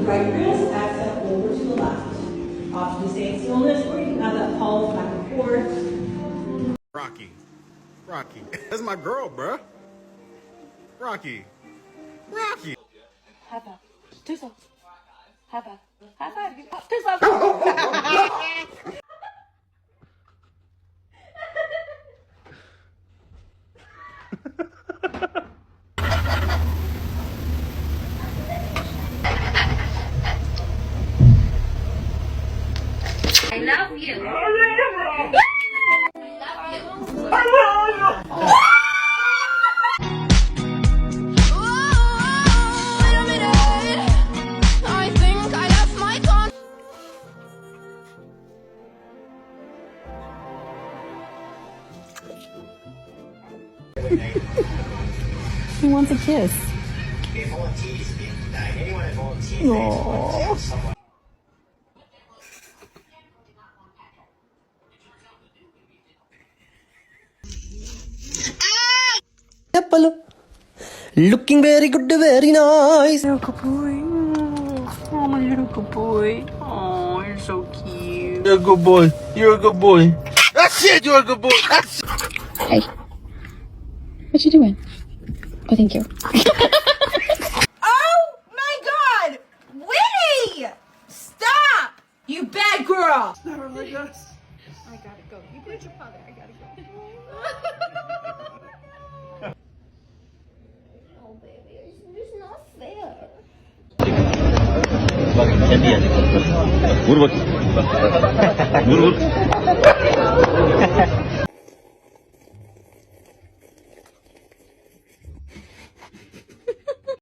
right wrist, accent over to the left. Off to the stay in stillness, or you can have that pulse back and forth. Rocky. That's my girl, bruh. Rocky. High five. Two slow. High five. High five. Two slow. I love you. He wants a kiss. Looking very good, very nice. You're a good boy. Oh, my little good boy. Oh, you're so cute. You're a good boy. You're a good boy. That's it. You're a good boy. That's it. Hey. What you doing? Oh, thank you. Oh my God! Winnie! Stop! You bad girl! Never like us. I gotta go. You put your father. I gotta go. Oh, baby, it's not fair. Bak kendi yer. Vur bak. Vur.